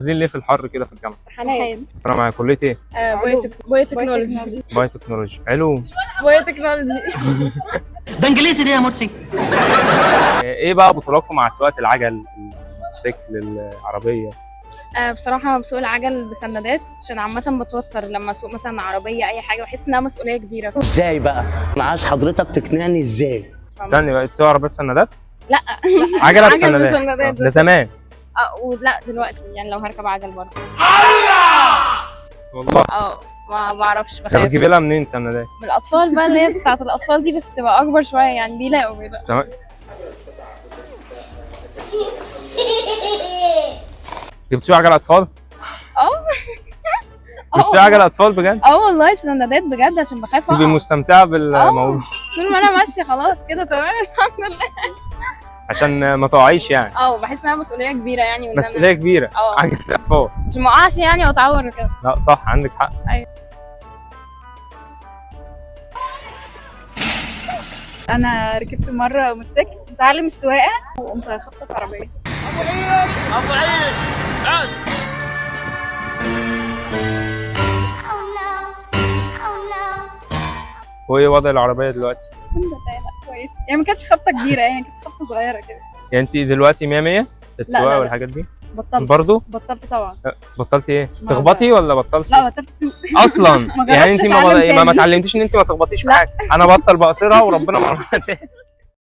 نازلين ليه في الحر كده في الجامعه؟ حنان. انا مع كليه ايه؟ بايوتكنولوجي. بايوتكنولوجي. علوم. بايوتكنولوجي. ده انجليزي دي يا مرسي. ايه بقى بطولاتكم مع سواقه العجل، الموتوسيكل، العربيه؟ بصراحة بسوق العجل بسندات عشان عامة بتوتر لما اسوق مثلا عربية أي حاجة، بحس إنها مسؤولية كبيرة. ازاي بقى؟ انا عايز حضرتك تقنعني ازاي؟ استني بقى، تسوق عربيه بسندات؟ لا عجله عجل بسندات. بسندات ده زمان. ولا دلوقتي يعني لو هركب عجل برضه. والله. ما بعرفش، طب بخاف. بتجيبي لها منين سندات؟ من الأطفال بقى اللي هي بتاعت الأطفال دي، بس بتبقى أكبر شوية يعني بيلاقوا بقى. جبتوا عجل اطفال؟ جبتوا عجل اطفال بجد؟ والله بسندات بجد عشان بخاف تبقي أقع. مستمتعه بالموضوع طول ما أنا ماشية خلاص كده تمام الحمد لله. عشان ما تقعيش يعني. بحس إنها مسؤولية كبيرة يعني، وإن مسؤوليه كبيره. عجل اطفال عشان ما أقعش يعني وأتعور وكده. لا صح، عندك حق. أيوة. انا ركبت مره موتوسيكل بتعلم السواقه وقمت خبطت عربيه. ابو عيد وايه وضع العربيه دلوقتي؟ الحمد لله لا كويس، يعني ما كانتش خبطه كبيره، يعني كانت خبطه صغيره كده. يعني انت دلوقتي 100 السواقه لا. والحاجات دي؟ بطلت برضه؟ طبعا. بطلتي ايه؟ ما تخبطي ولا بطلتي؟ لا بطلت اسوق اصلا ما يعني جربتش انت أتعلم ما تاني. اتعلمتيش ان انت ما تخبطيش في لا. حاجه. انا بطل بقصرها وربنا ما